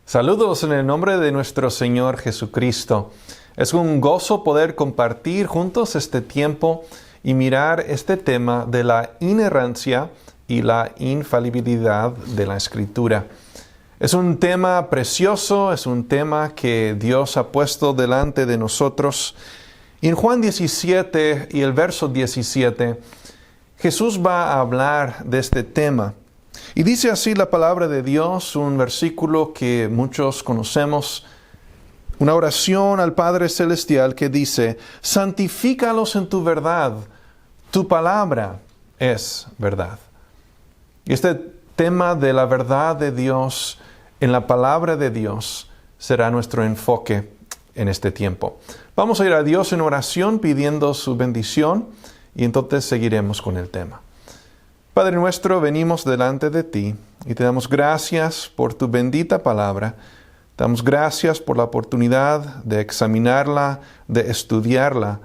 Saludos en el nombre de nuestro Señor Jesucristo. Es un gozo poder compartir juntos este tiempo y mirar este tema de la inerrancia y la infalibilidad de la Escritura. Es un tema precioso, es un tema que Dios ha puesto delante de nosotros. Y en Juan 17 y el verso 17, Jesús va a hablar de este tema. Y dice así la palabra de Dios, un versículo que muchos conocemos, una oración al Padre Celestial que dice: santifícalos en tu verdad, tu palabra es verdad. Y este tema de la verdad de Dios en la palabra de Dios será nuestro enfoque en este tiempo. Vamos a ir a Dios en oración pidiendo su bendición y entonces seguiremos con el tema. Padre nuestro, venimos delante de ti y te damos gracias por tu bendita palabra. Te damos gracias por la oportunidad de examinarla, de estudiarla,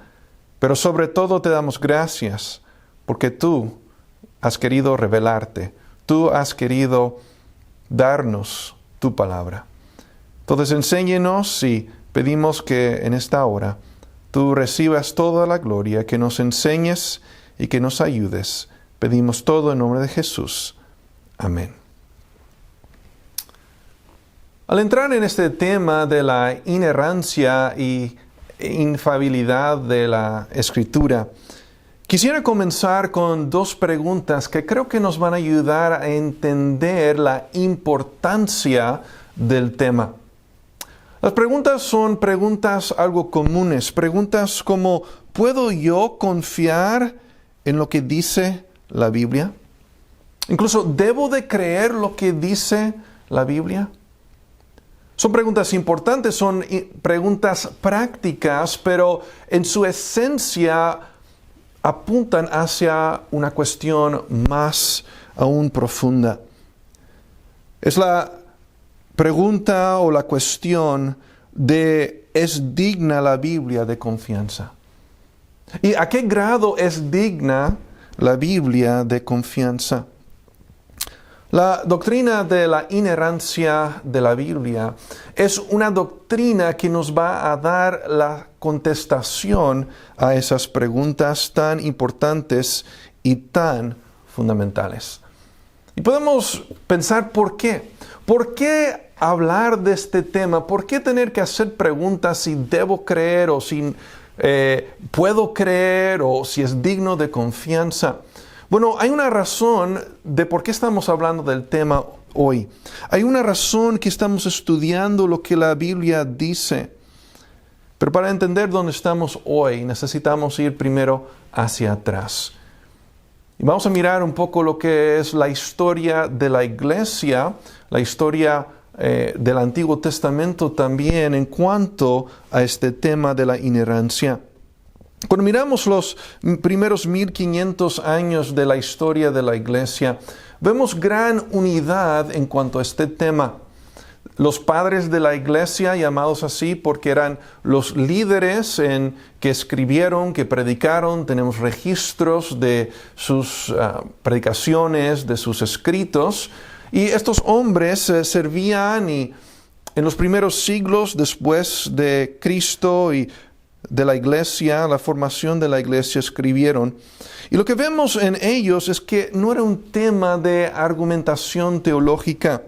pero sobre todo te damos gracias porque tú has querido revelarte, tú has querido darnos tu palabra. Entonces enséñenos y pedimos que en esta hora tú recibas toda la gloria, que nos enseñes y que nos ayudes. Pedimos todo en nombre de Jesús. Amén. Al entrar en este tema de la inerrancia y infalibilidad de la Escritura, quisiera comenzar con dos preguntas que creo que nos van a ayudar a entender la importancia del tema. Las preguntas son preguntas algo comunes, preguntas como: ¿puedo yo confiar en lo que dice la Biblia? Incluso, ¿debo de creer lo que dice la Biblia? Son preguntas importantes, son preguntas prácticas, pero en su esencia apuntan hacia una cuestión más aún profunda. Es la pregunta o la cuestión de: ¿es digna la Biblia de confianza? ¿Y a qué grado es digna la Biblia de confianza? La doctrina de la inerrancia de la Biblia es una doctrina que nos va a dar la contestación a esas preguntas tan importantes y tan fundamentales. Y podemos pensar ¿por qué? ¿Por qué hablar de este tema? ¿Por qué tener que hacer preguntas si debo creer o si puedo creer o si es digno de confianza? Bueno, hay una razón de por qué estamos hablando del tema hoy. Hay una razón que estamos estudiando lo que la Biblia dice. Pero para entender dónde estamos hoy, necesitamos ir primero hacia atrás. Y vamos a mirar un poco lo que es la historia de la iglesia, la historia del Antiguo Testamento también en cuanto a este tema de la inerrancia. Cuando miramos los primeros 1500 años de la historia de la iglesia, vemos gran unidad en cuanto a este tema. Los padres de la iglesia, llamados así porque eran los líderes que escribieron, que predicaron, tenemos registros de sus predicaciones, de sus escritos, y estos hombres servían y en los primeros siglos después de Cristo y de la iglesia, la formación de la iglesia, escribieron. Y lo que vemos en ellos es que no era un tema de argumentación teológica.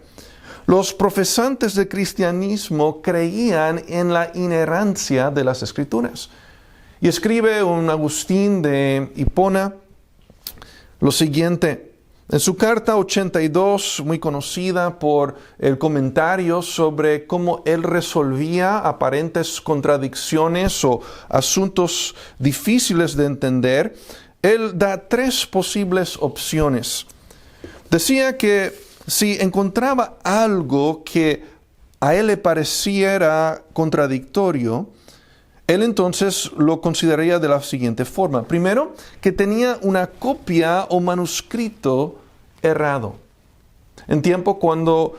Los profesantes del cristianismo creían en la inerrancia de las Escrituras. Y escribe un Agustín de Hipona lo siguiente: en su carta 82, muy conocida por el comentario sobre cómo él resolvía aparentes contradicciones o asuntos difíciles de entender, él da tres posibles opciones. Decía que si encontraba algo que a él le pareciera contradictorio, él entonces lo consideraría de la siguiente forma. Primero, que tenía una copia o manuscrito errado. En tiempo cuando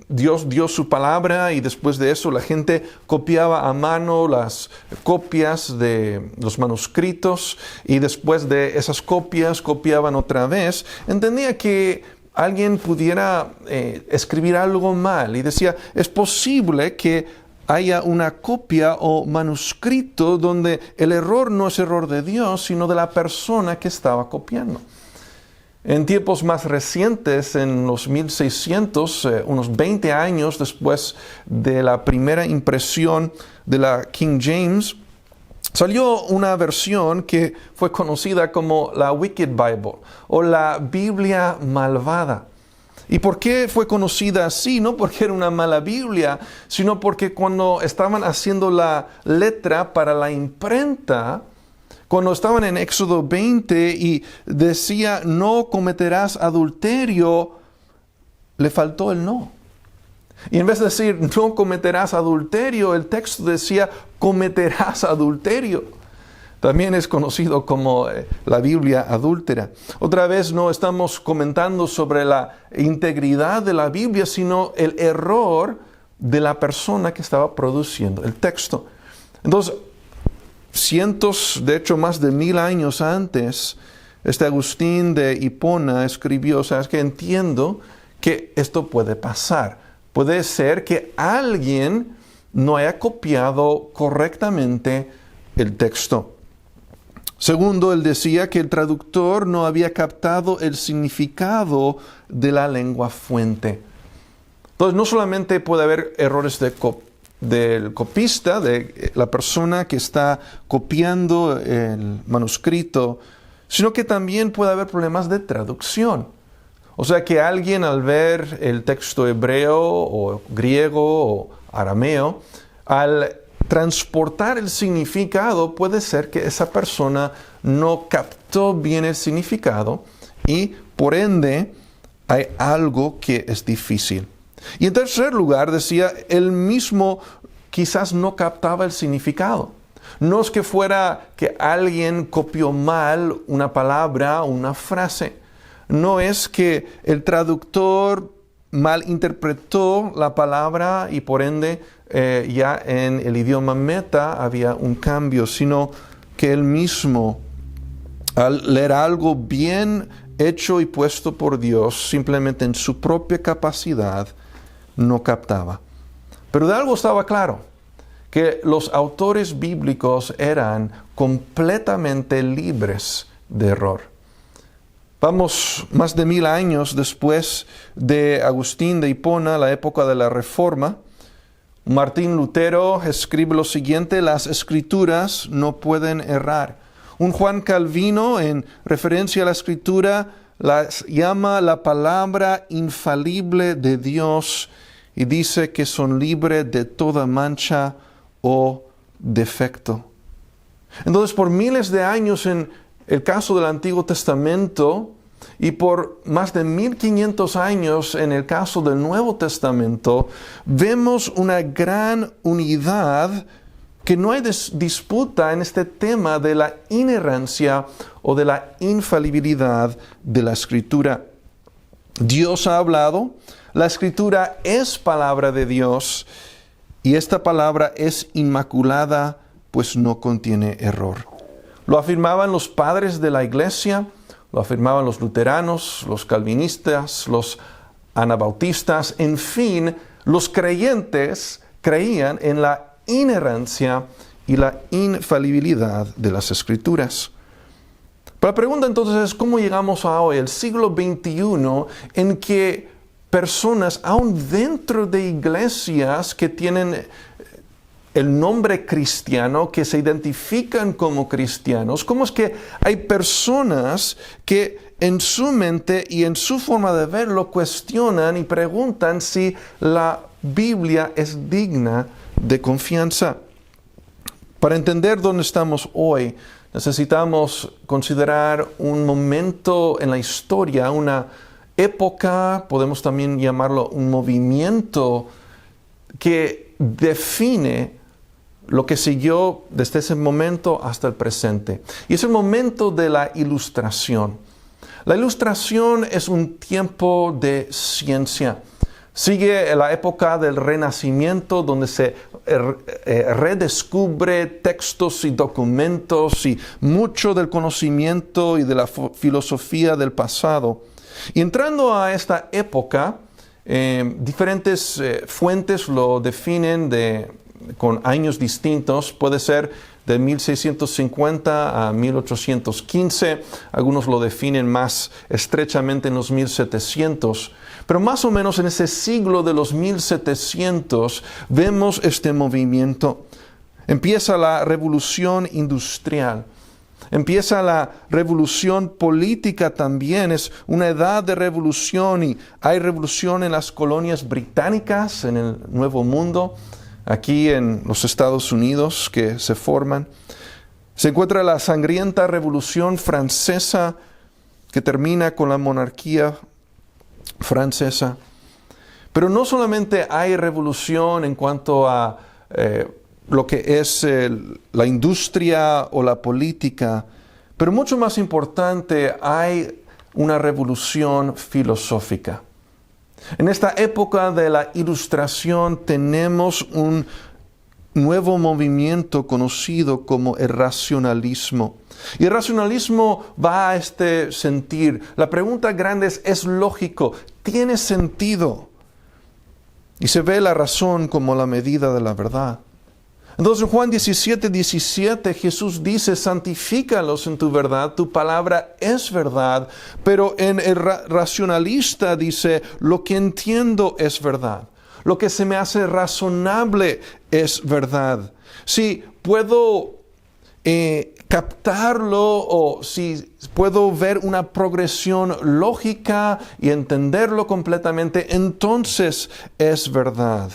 Dios dio su palabra y después de eso la gente copiaba a mano las copias de los manuscritos y después de esas copias copiaban otra vez, entendía que alguien pudiera escribir algo mal y decía, es posible que haya una copia o manuscrito donde el error no es error de Dios, sino de la persona que estaba copiando. En tiempos más recientes, en los 1600, unos 20 años después de la primera impresión de la King James, salió una versión que fue conocida como la Wicked Bible o la Biblia malvada. ¿Y por qué fue conocida así? No porque era una mala Biblia, sino porque cuando estaban haciendo la letra para la imprenta, cuando estaban en Éxodo 20 y decía, no cometerás adulterio, le faltó el no. Y en vez de decir, no cometerás adulterio, el texto decía, cometerás adulterio. También es conocido como la Biblia adúltera. Otra vez no estamos comentando sobre la integridad de la Biblia, sino el error de la persona que estaba produciendo el texto. Entonces, cientos, de hecho más de 1000 años antes, Agustín de Hipona escribió, es que entiendo que esto puede pasar. Puede ser que alguien no haya copiado correctamente el texto. Segundo, él decía que el traductor no había captado el significado de la lengua fuente. Entonces, no solamente puede haber errores del copista, de la persona que está copiando el manuscrito, sino que también puede haber problemas de traducción. O sea que alguien al ver el texto hebreo o griego o arameo, al transportar el significado, puede ser que esa persona no captó bien el significado y por ende hay algo que es difícil. Y en tercer lugar, decía, él mismo quizás no captaba el significado. No es que fuera que alguien copió mal una palabra o una frase. No es que el traductor malinterpretó la palabra y por ende ya en el idioma meta había un cambio, sino que él mismo, al leer algo bien hecho y puesto por Dios, simplemente en su propia capacidad, no captaba. Pero de algo estaba claro, que los autores bíblicos eran completamente libres de error. Vamos más de 1000 años después de Agustín de Hipona, la época de la Reforma. Martín Lutero escribe lo siguiente: las Escrituras no pueden errar. Un Juan Calvino, en referencia a la Escritura, las llama la palabra infalible de Dios y dice que son libres de toda mancha o defecto. Entonces, por miles de años en el caso del Antiguo Testamento y por más de 1500 años en el caso del Nuevo Testamento, vemos una gran unidad, que no hay disputa en este tema de la inerrancia o de la infalibilidad de la Escritura. Dios ha hablado, la Escritura es palabra de Dios y esta palabra es inmaculada, pues no contiene error. Lo afirmaban los padres de la Iglesia, lo afirmaban los luteranos, los calvinistas, los anabautistas, en fin, los creyentes creían en la inerrancia y la infalibilidad de las Escrituras. Pero la pregunta entonces es, ¿cómo llegamos a hoy, el siglo XXI, en que personas, aún dentro de iglesias que tienen el nombre cristiano, que se identifican como cristianos, cómo es que hay personas que en su mente y en su forma de verlo cuestionan y preguntan si la Biblia es digna de confianza? Para entender dónde estamos hoy, necesitamos considerar un momento en la historia, una época, podemos también llamarlo un movimiento que define lo que siguió desde ese momento hasta el presente. Y es el momento de la Ilustración. La Ilustración es un tiempo de ciencia. Sigue la época del Renacimiento, donde se redescubre textos y documentos y mucho del conocimiento y de la filosofía del pasado. Y entrando a esta época, diferentes fuentes lo definen con años distintos. Puede ser de 1650 a 1815. Algunos lo definen más estrechamente en los 1700. Pero más o menos en ese siglo de los 1700 vemos este movimiento. Empieza la revolución industrial. Empieza la revolución política también. Es una edad de revolución y hay revolución en las colonias británicas, en el Nuevo Mundo, aquí en los Estados Unidos que se forman. Se encuentra la sangrienta revolución francesa que termina con la monarquía francesa. Pero no solamente hay revolución en cuanto a lo que es la industria o la política, pero mucho más importante, hay una revolución filosófica. En esta época de la Ilustración tenemos un nuevo movimiento conocido como el racionalismo. Y el racionalismo va a este sentir. La pregunta grande ¿es lógico? ¿Tiene sentido? Y se ve la razón como la medida de la verdad. Entonces en Juan 17:17 Jesús dice, santifícalos en tu verdad, tu palabra es verdad. Pero en el racionalista dice, lo que entiendo es verdad. Lo que se me hace razonable es verdad. Si puedo captarlo o si puedo ver una progresión lógica y entenderlo completamente, entonces es verdad.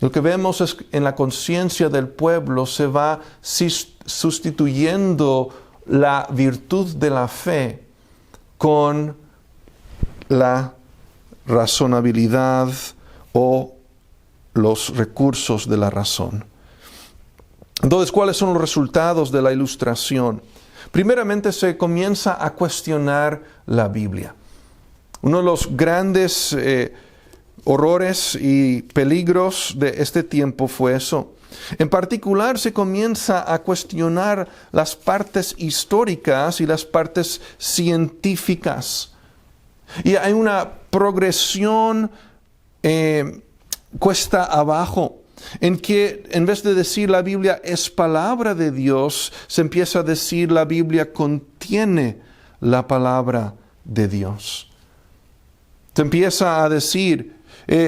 Lo que vemos es en la conciencia del pueblo se va sustituyendo la virtud de la fe con la razonabilidad o los recursos de la razón. Entonces, ¿cuáles son los resultados de la Ilustración? Primeramente, se comienza a cuestionar la Biblia. Uno de los grandes horrores y peligros de este tiempo fue eso. En particular, se comienza a cuestionar las partes históricas y las partes científicas. Y hay una progresión cuesta abajo, en que en vez de decir la Biblia es palabra de Dios, se empieza a decir la Biblia contiene la palabra de Dios. Se empieza a decir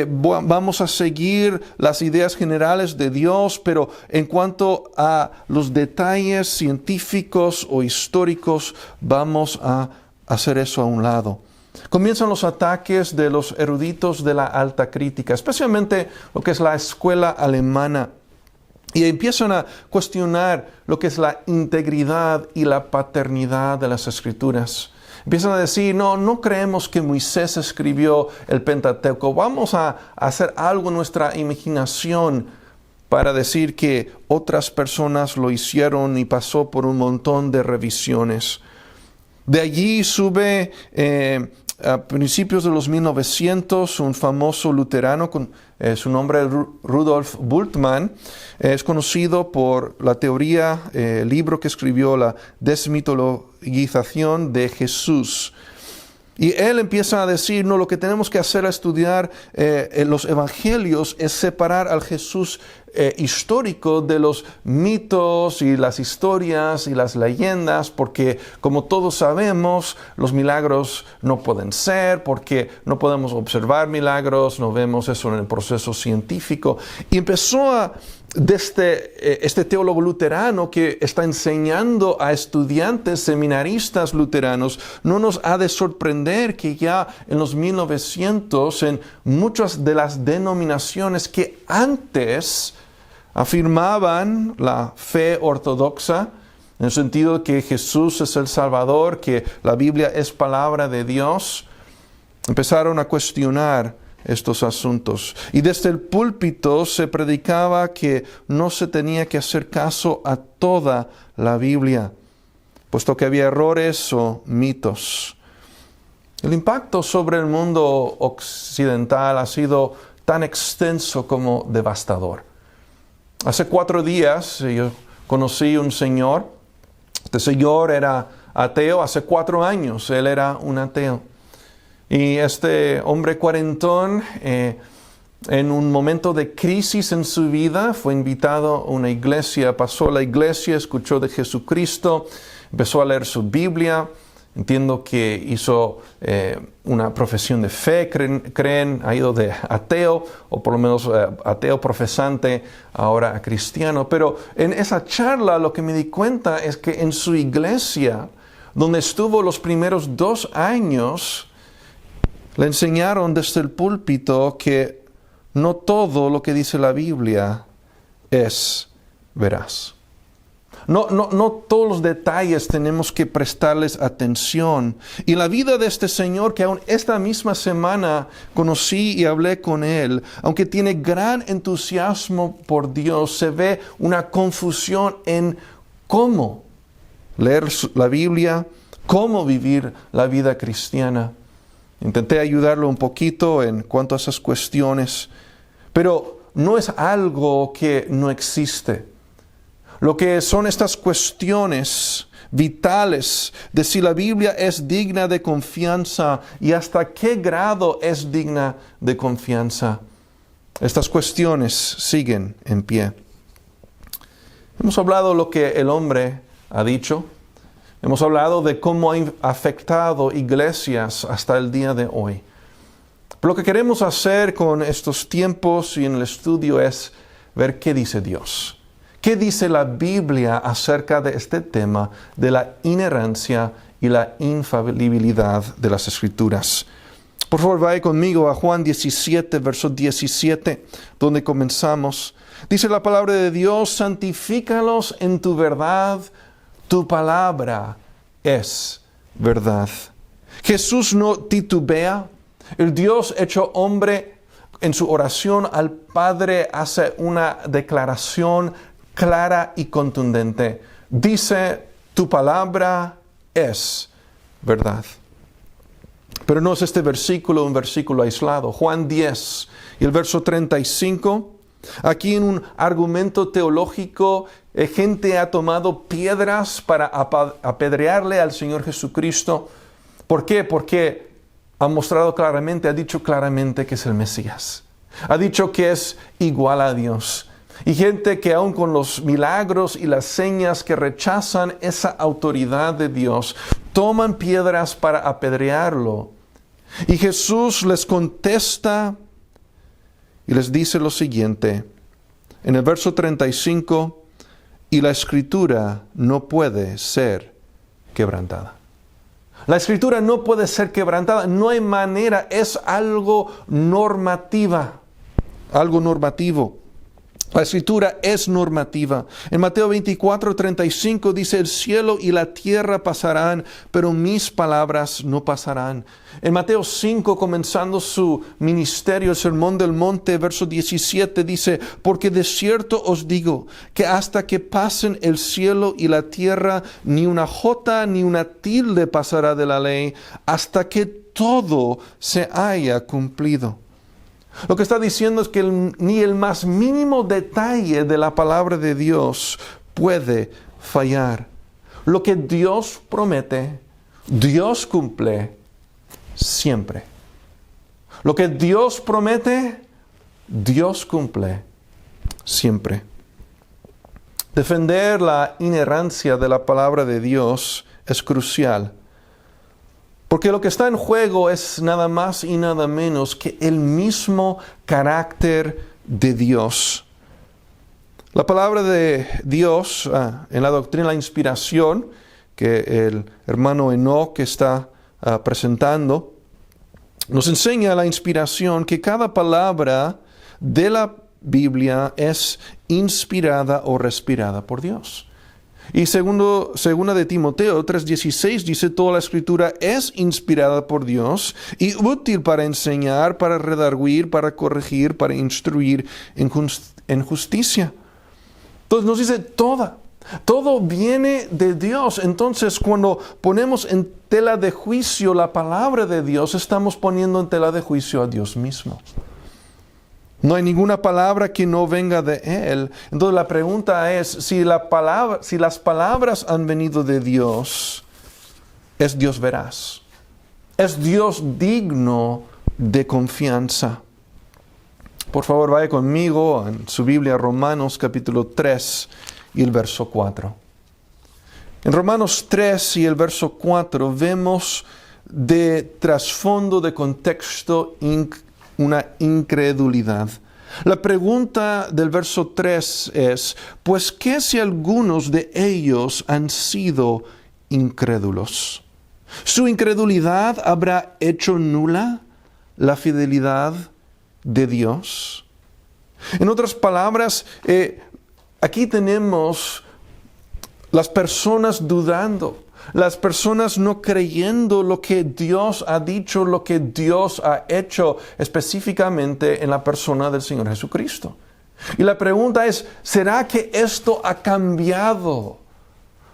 vamos a seguir las ideas generales de Dios, pero en cuanto a los detalles científicos o históricos, vamos a hacer eso a un lado. Comienzan los ataques de los eruditos de la alta crítica, especialmente lo que es la escuela alemana. Y empiezan a cuestionar lo que es la integridad y la paternidad de las Escrituras. Empiezan a decir, no creemos que Moisés escribió el Pentateuco. Vamos a hacer algo en nuestra imaginación para decir que otras personas lo hicieron y pasó por un montón de revisiones. De allí sube a principios de los 1900 un famoso luterano, su nombre es Rudolf Bultmann, es conocido por la teoría, el libro que escribió, la desmitologización de Jesús. Y él empieza a decir, lo que tenemos que hacer al estudiar los evangelios es separar al Jesús histórico de los mitos y las historias y las leyendas, porque como todos sabemos, los milagros no pueden ser, porque no podemos observar milagros, no vemos eso en el proceso científico. Y empezó desde este teólogo luterano que está enseñando a estudiantes seminaristas luteranos, no nos ha de sorprender que ya en los 1900, en muchas de las denominaciones que antes afirmaban la fe ortodoxa, en el sentido de que Jesús es el Salvador, que la Biblia es palabra de Dios, empezaron a cuestionar estos asuntos. Y desde el púlpito se predicaba que no se tenía que hacer caso a toda la Biblia, puesto que había errores o mitos. El impacto sobre el mundo occidental ha sido tan extenso como devastador. Hace 4 días yo conocí un señor. Este señor era ateo. Hace 4 años él era un ateo. Y este hombre cuarentón, en un momento de crisis en su vida, fue invitado a una iglesia, pasó a la iglesia, escuchó de Jesucristo, empezó a leer su Biblia. Entiendo que hizo una profesión de fe, ha ido de ateo, o por lo menos ateo profesante, ahora a cristiano. Pero en esa charla lo que me di cuenta es que en su iglesia, donde estuvo los primeros 2 años, le enseñaron desde el púlpito que no todo lo que dice la Biblia es veraz. No todos los detalles tenemos que prestarles atención. Y la vida de este señor, que aún esta misma semana conocí y hablé con él, aunque tiene gran entusiasmo por Dios, se ve una confusión en cómo leer la Biblia, cómo vivir la vida cristiana. Intenté ayudarlo un poquito en cuanto a esas cuestiones, pero no es algo que no existe. Lo que son estas cuestiones vitales de si la Biblia es digna de confianza y hasta qué grado es digna de confianza. Estas cuestiones siguen en pie. Hemos hablado de lo que el hombre ha dicho. Hemos hablado de cómo ha afectado iglesias hasta el día de hoy. Pero lo que queremos hacer con estos tiempos y en el estudio es ver qué dice Dios. ¿Qué dice la Biblia acerca de este tema de la inerrancia y la infalibilidad de las Escrituras? Por favor, vaya conmigo a Juan 17, verso 17, donde comenzamos. Dice la palabra de Dios: santifícalos en tu verdad, tu palabra es verdad. Jesús no titubea. El Dios hecho hombre, en su oración al Padre, hace una declaración clara y contundente. Dice, tu palabra es verdad. Pero no es este versículo un versículo aislado. Juan 10 y el verso 35. Aquí en un argumento teológico, gente ha tomado piedras para apedrearle al Señor Jesucristo. ¿Por qué? Porque ha mostrado claramente, ha dicho claramente que es el Mesías. Ha dicho que es igual a Dios. Y gente que aun con los milagros y las señas que rechazan esa autoridad de Dios, toman piedras para apedrearlo. Y Jesús les contesta y les dice lo siguiente, en el verso 35, y la Escritura no puede ser quebrantada. La Escritura no puede ser quebrantada, no hay manera, es algo normativa, algo normativo. La Escritura es normativa. En Mateo 24, 35 dice, el cielo y la tierra pasarán, pero mis palabras no pasarán. En Mateo 5, comenzando su ministerio, el Sermón del Monte, verso 17, dice, porque de cierto os digo, que hasta que pasen el cielo y la tierra, ni una jota ni una tilde pasará de la ley, hasta que todo se haya cumplido. Lo que está diciendo es que ni el más mínimo detalle de la palabra de Dios puede fallar. Lo que Dios promete, Dios cumple siempre. Lo que Dios promete, Dios cumple siempre. Defender la inerrancia de la palabra de Dios es crucial. Porque lo que está en juego es nada más y nada menos que el mismo carácter de Dios. La palabra de Dios en la doctrina de la inspiración, que el hermano Enoch está presentando, nos enseña la inspiración que cada palabra de la Biblia es inspirada o respirada por Dios. Y segunda de Timoteo 3:16 dice, toda la Escritura es inspirada por Dios y útil para enseñar, para redarguir, para corregir, para instruir en justicia. Entonces nos dice todo viene de Dios. Entonces cuando ponemos en tela de juicio la palabra de Dios, estamos poniendo en tela de juicio a Dios mismo. No hay ninguna palabra que no venga de Él. Entonces la pregunta es, si las palabras han venido de Dios, ¿es Dios veraz? Es Dios digno de confianza. Por favor, vaya conmigo en su Biblia, Romanos capítulo 3 y el verso 4. En Romanos 3 y el verso 4 vemos de trasfondo, de contexto, una incredulidad. La pregunta del verso 3 es, pues, ¿qué si algunos de ellos han sido incrédulos? ¿Su incredulidad habrá hecho nula la fidelidad de Dios? En otras palabras, aquí tenemos las personas dudando, las personas no creyendo lo que Dios ha dicho, lo que Dios ha hecho específicamente en la persona del Señor Jesucristo. Y la pregunta es, ¿será que esto ha cambiado?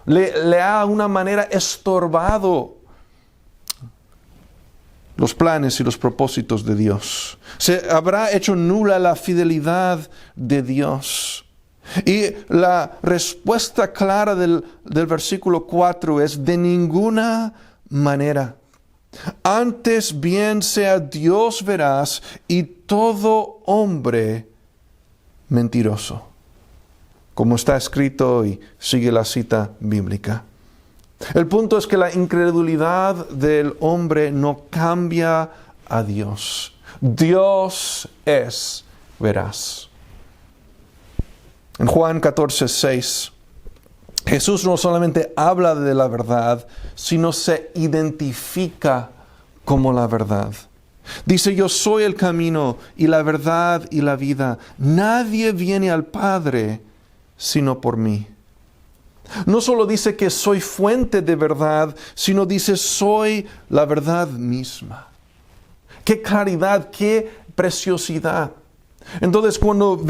¿Le ha de una manera estorbado los planes y los propósitos de Dios? ¿Se habrá hecho nula la fidelidad de Dios? Y la respuesta clara del versículo 4 es: de ninguna manera. Antes bien sea Dios veraz y todo hombre mentiroso. Como está escrito, y sigue la cita bíblica. El punto es que la incredulidad del hombre no cambia a Dios. Dios es veraz. En Juan 14:6, Jesús no solamente habla de la verdad, sino se identifica como la verdad. Dice: yo soy el camino y la verdad y la vida. Nadie viene al Padre sino por mí. No solo dice que soy fuente de verdad, sino dice soy la verdad misma. ¡Qué claridad, qué preciosidad! Entonces, cuando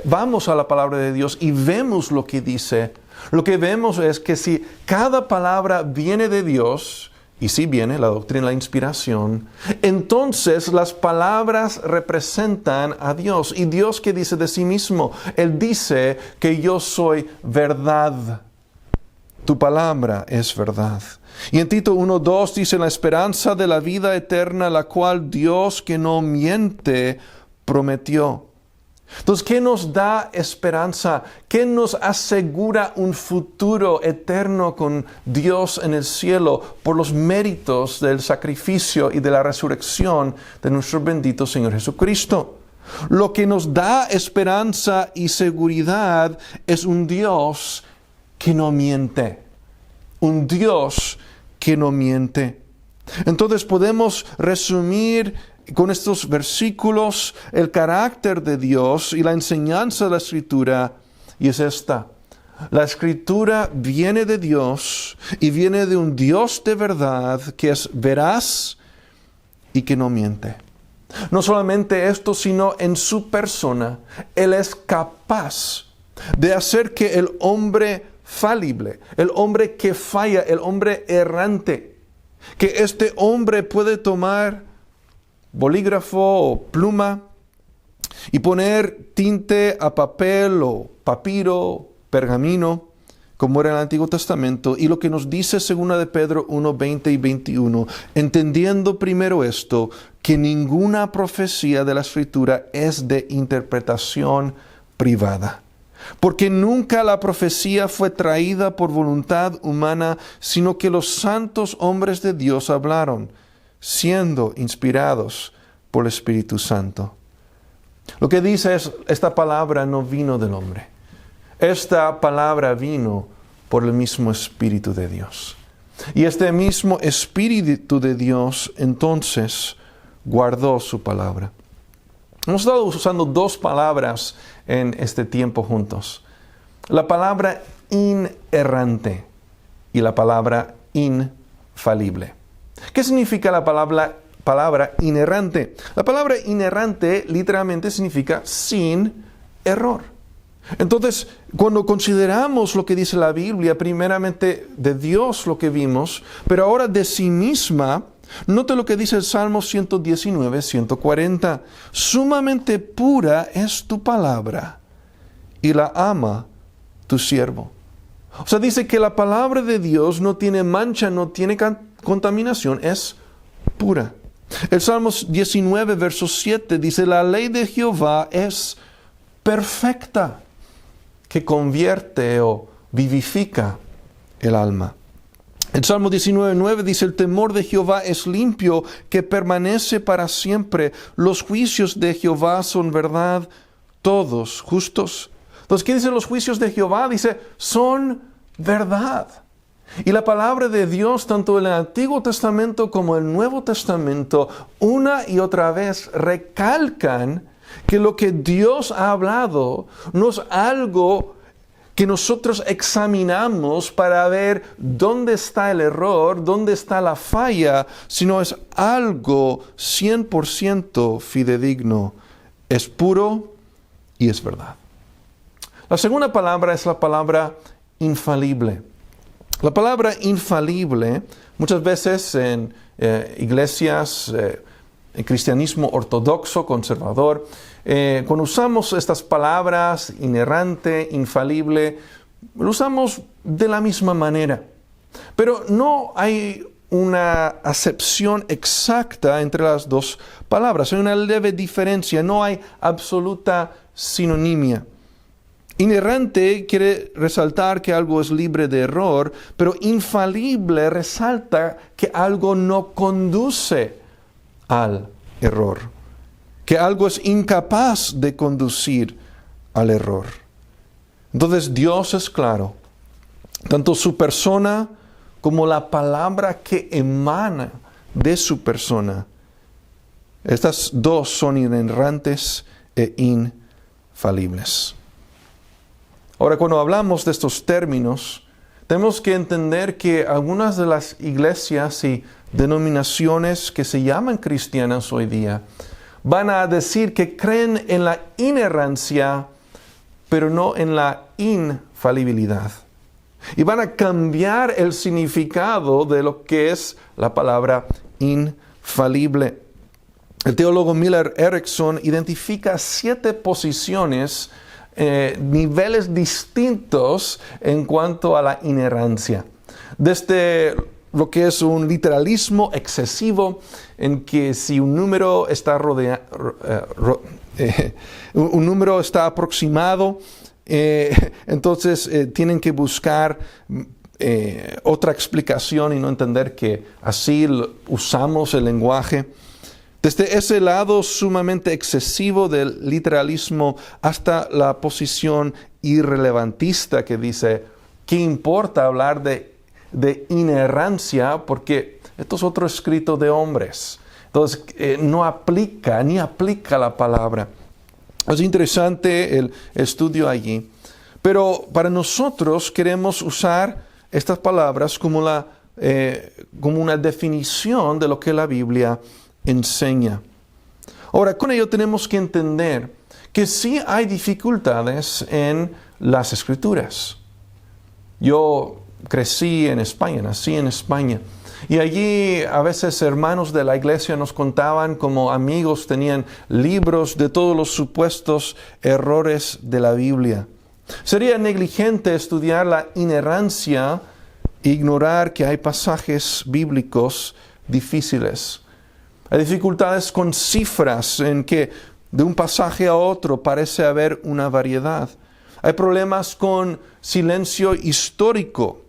vamos a la palabra de Dios y vemos lo que dice, lo que vemos es que si cada palabra viene de Dios, y si viene la doctrina, la inspiración, entonces las palabras representan a Dios. ¿Y Dios qué dice de sí mismo? Él dice que yo soy verdad. Tu palabra es verdad. Y en Tito 1:2 dice: la esperanza de la vida eterna, la cual Dios, que no miente, prometió. Entonces, ¿qué nos da esperanza? ¿Qué nos asegura un futuro eterno con Dios en el cielo por los méritos del sacrificio y de la resurrección de nuestro bendito Señor Jesucristo? Lo que nos da esperanza y seguridad es un Dios que no miente. Un Dios que no miente. Entonces podemos resumir con estos versículos el carácter de Dios y la enseñanza de la Escritura, y es esta: la Escritura viene de Dios y viene de un Dios de verdad que es veraz y que no miente. No solamente esto, sino en su persona, Él es capaz de hacer que el hombre falible, el hombre que falla, el hombre errante, que este hombre puede tomar bolígrafo o pluma y poner tinte a papel o papiro, pergamino, como era en el Antiguo Testamento, y lo que nos dice 2 de Pedro 1:20 y 21, entendiendo primero esto, que ninguna profecía de la Escritura es de interpretación privada. Porque nunca la profecía fue traída por voluntad humana, sino que los santos hombres de Dios hablaron, siendo inspirados por el Espíritu Santo. Lo que dice es: esta palabra no vino del hombre. Esta palabra vino por el mismo Espíritu de Dios. Y este mismo Espíritu de Dios entonces guardó su palabra. Hemos estado usando dos palabras en este tiempo juntos. La palabra inerrante y la palabra infalible. ¿Qué significa la palabra inerrante? La palabra inerrante literalmente significa sin error. Entonces, cuando consideramos lo que dice la Biblia, primeramente de Dios lo que vimos, pero ahora de sí misma, note lo que dice el Salmo 119, 140. Sumamente pura es tu palabra, y la ama tu siervo. O sea, dice que la palabra de Dios no tiene mancha, no tiene contaminación, es pura. El Salmos 19, verso 7 dice, la ley de Jehová es perfecta, que convierte o vivifica el alma. El Salmo 19:9 dice, el temor de Jehová es limpio, que permanece para siempre. Los juicios de Jehová son verdad, todos justos. Entonces, ¿qué dicen los juicios de Jehová? Dice, son verdad. Y la palabra de Dios, tanto en el Antiguo Testamento como en el Nuevo Testamento, una y otra vez recalcan que lo que Dios ha hablado no es algo que nosotros examinamos para ver dónde está el error, dónde está la falla, sino es algo 100% fidedigno. Es puro y es verdad. La segunda palabra es la palabra infalible. La palabra infalible, muchas veces en iglesias, en cristianismo ortodoxo, conservador, cuando usamos estas palabras, inerrante, infalible, lo usamos de la misma manera. Pero no hay una acepción exacta entre las dos palabras. Hay una leve diferencia, no hay absoluta sinonimia. Inerrante quiere resaltar que algo es libre de error, pero infalible resalta que algo no conduce al error, que algo es incapaz de conducir al error. Entonces Dios es claro, tanto su persona como la palabra que emana de su persona. Estas dos son inerrantes e infalibles. Ahora, cuando hablamos de estos términos, tenemos que entender que algunas de las iglesias y denominaciones que se llaman cristianas hoy día van a decir que creen en la inerrancia, pero no en la infalibilidad. Y van a cambiar el significado de lo que es la palabra infalible. El teólogo Miller Erickson identifica 7 posiciones, niveles distintos en cuanto a la inerrancia. Desde lo que es un literalismo excesivo, en que si un número está un número está aproximado, entonces tienen que buscar otra explicación y no entender que así usamos el lenguaje. Desde ese lado sumamente excesivo del literalismo hasta la posición irrelevantista que dice, ¿qué importa hablar de inerrancia? Porque esto es otro escrito de hombres. Entonces, no aplica, ni aplica la palabra. Es interesante el estudio allí. Pero para nosotros queremos usar estas palabras como una definición de lo que la Biblia enseña. Ahora, con ello tenemos que entender que sí hay dificultades en las Escrituras. Yo crecí en España, nací en España, y allí a veces hermanos de la iglesia nos contaban como amigos tenían libros de todos los supuestos errores de la Biblia. Sería negligente estudiar la inerrancia e ignorar que hay pasajes bíblicos difíciles. Hay dificultades con cifras en que de un pasaje a otro parece haber una variedad. Hay problemas con silencio histórico.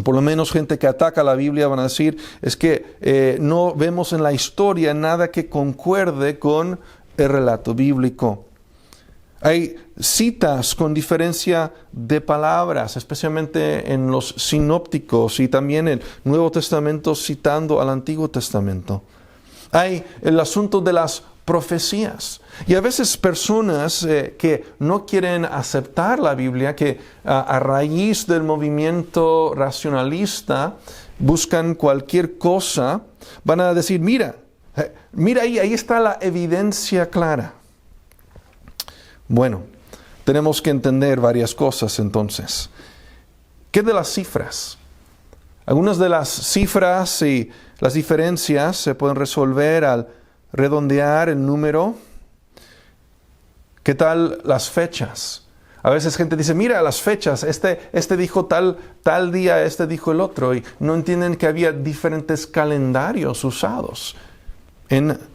Por lo menos gente que ataca la Biblia van a decir es que no vemos en la historia nada que concuerde con el relato bíblico. Hay citas con diferencia de palabras, especialmente en los sinópticos y también el Nuevo Testamento citando al Antiguo Testamento. Hay el asunto de las profecías. Y a veces personas que no quieren aceptar la Biblia, que a raíz del movimiento racionalista buscan cualquier cosa, van a decir, mira ahí está la evidencia clara. Bueno, tenemos que entender varias cosas entonces. ¿Qué de las cifras? Algunas de las cifras y las diferencias se pueden resolver al redondear el número. ¿Qué tal las fechas? A veces gente dice, mira las fechas, este dijo tal día, este dijo el otro, y no entienden que había diferentes calendarios usados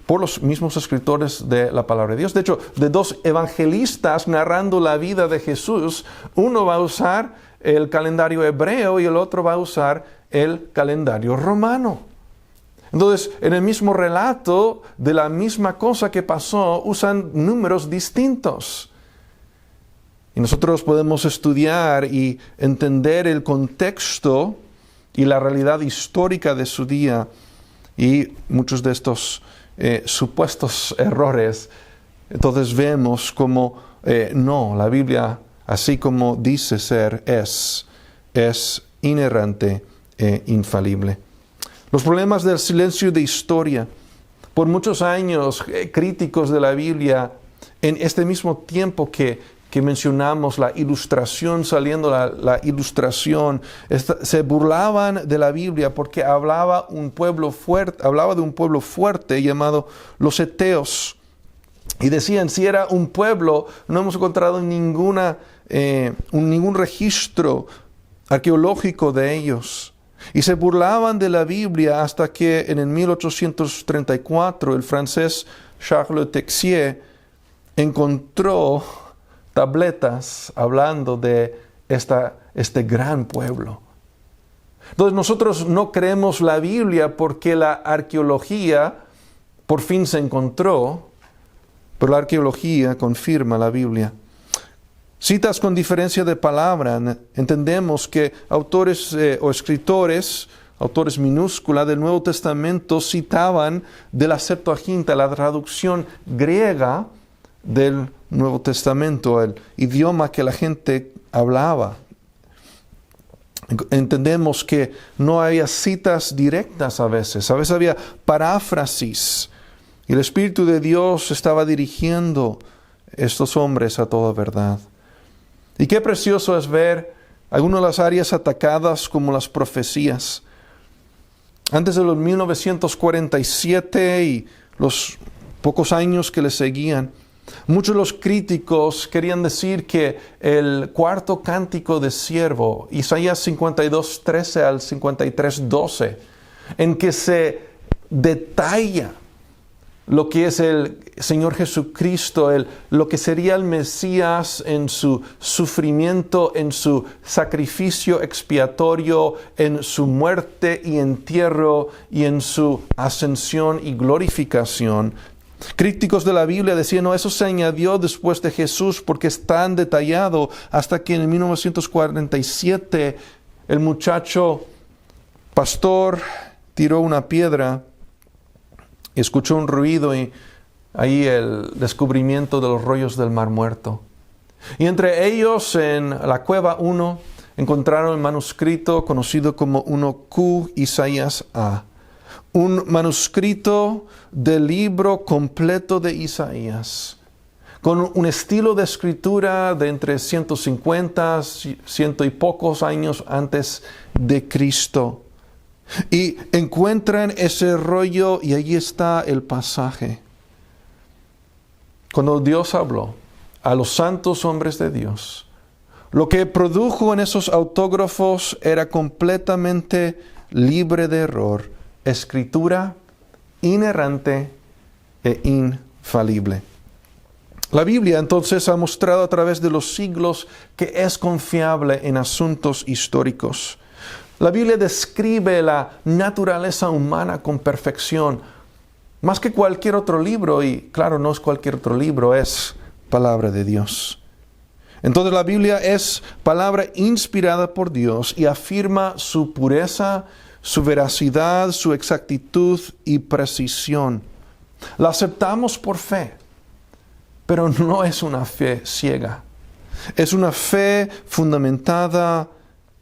por los mismos escritores de la palabra de Dios. De hecho, de dos evangelistas narrando la vida de Jesús, uno va a usar el calendario hebreo y el otro va a usar el calendario romano. Entonces, en el mismo relato de la misma cosa que pasó, usan números distintos. Y nosotros podemos estudiar y entender el contexto y la realidad histórica de su día y muchos de estos supuestos errores. Entonces vemos como no, la Biblia, así como dice ser, es inerrante e infalible. Los problemas del silencio de historia. Por muchos años, críticos de la Biblia, en este mismo tiempo que mencionamos la ilustración, saliendo la ilustración, se burlaban de la Biblia porque hablaba de un pueblo fuerte llamado los heteos. Y decían, si era un pueblo, no hemos encontrado ningún registro arqueológico de ellos. Y se burlaban de la Biblia hasta que en el 1834 el francés Charles Texier encontró tabletas hablando de este gran pueblo. Entonces nosotros no creemos la Biblia porque la arqueología por fin se encontró, pero la arqueología confirma la Biblia. Citas con diferencia de palabra. Entendemos que autores o escritores, autores minúscula del Nuevo Testamento, citaban de la Septuaginta, la traducción griega del Nuevo Testamento, el idioma que la gente hablaba. Entendemos que no había citas directas a veces había paráfrasis, y el Espíritu de Dios estaba dirigiendo estos hombres a toda verdad. Y qué precioso es ver algunas de las áreas atacadas como las profecías. Antes de los 1947 y los pocos años que le seguían, muchos de los críticos querían decir que el cuarto cántico de siervo, Isaías 52:13 al 53:12, en que se detalla lo que es el Señor Jesucristo, lo que sería el Mesías en su sufrimiento, en su sacrificio expiatorio, en su muerte y entierro y en su ascensión y glorificación. Críticos de la Biblia decían, no, eso se añadió después de Jesús porque es tan detallado, hasta que en 1947 el muchacho pastor tiró una piedra, escuchó un ruido y ahí el descubrimiento de los rollos del Mar Muerto. Y entre ellos, en la cueva 1, encontraron el manuscrito conocido como 1Q Isaías A. Un manuscrito del libro completo de Isaías, con un estilo de escritura de entre 150, 100 y pocos años antes de Cristo. Y encuentran ese rollo y allí está el pasaje. Cuando Dios habló a los santos hombres de Dios, lo que produjo en esos autógrafos era completamente libre de error, escritura inerrante e infalible. La Biblia entonces ha mostrado a través de los siglos que es confiable en asuntos históricos. La Biblia describe la naturaleza humana con perfección, más que cualquier otro libro, y claro, no es cualquier otro libro, es palabra de Dios. Entonces la Biblia es palabra inspirada por Dios y afirma su pureza, su veracidad, su exactitud y precisión. La aceptamos por fe, pero no es una fe ciega. Es una fe fundamentada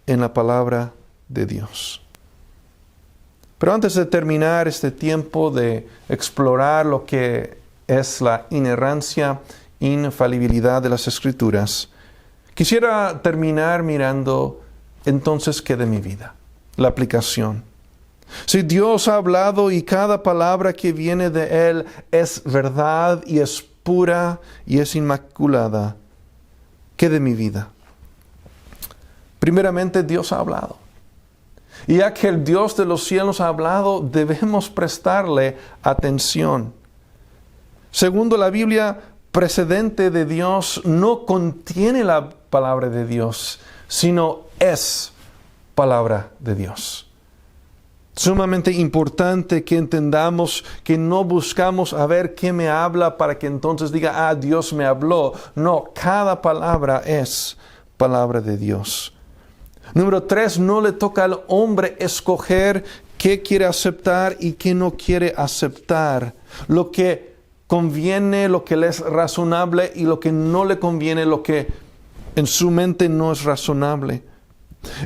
en la palabra de Dios. Pero antes de terminar este tiempo de explorar lo que es la inerrancia, infalibilidad de las Escrituras, quisiera terminar mirando entonces qué de mi vida, la aplicación. Si Dios ha hablado y cada palabra que viene de Él es verdad y es pura y es inmaculada, que de mi vida. Primeramente, Dios ha hablado. Y ya que el Dios de los cielos ha hablado, debemos prestarle atención. Segundo, la Biblia precedente de Dios no contiene la palabra de Dios, sino es palabra de Dios. Sumamente importante que entendamos que no buscamos a ver qué me habla para que entonces diga, Dios me habló. No, cada palabra es palabra de Dios. Número 3, no le toca al hombre escoger qué quiere aceptar y qué no quiere aceptar. Lo que conviene, lo que le es razonable y lo que no le conviene, lo que en su mente no es razonable.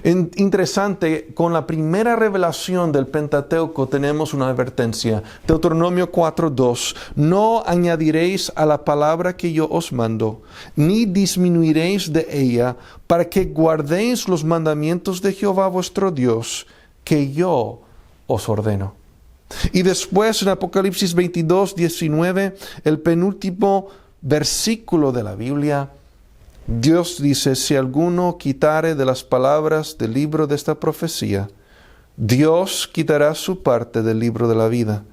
Interesante, con la primera revelación del Pentateuco tenemos una advertencia. Deuteronomio 4:2. No añadiréis a la palabra que yo os mando, ni disminuiréis de ella, para que guardéis los mandamientos de Jehová vuestro Dios, que yo os ordeno. Y después en Apocalipsis 22:19, el penúltimo versículo de la Biblia, Dios dice, si alguno quitare de las palabras del libro de esta profecía, Dios quitará su parte del libro de la vida,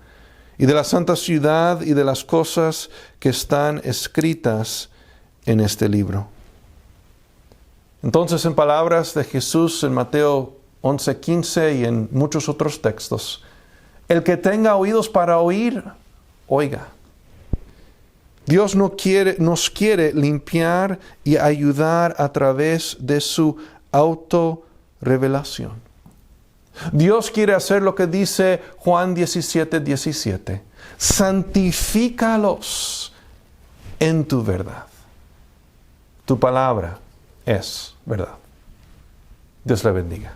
y de la santa ciudad y de las cosas que están escritas en este libro. Entonces, en palabras de Jesús en Mateo 11:15 y en muchos otros textos, el que tenga oídos para oír, oiga. Dios nos quiere limpiar y ayudar a través de su autorrevelación. Dios quiere hacer lo que dice Juan 17:17. Santifícalos en tu verdad. Tu palabra es verdad. Dios le bendiga.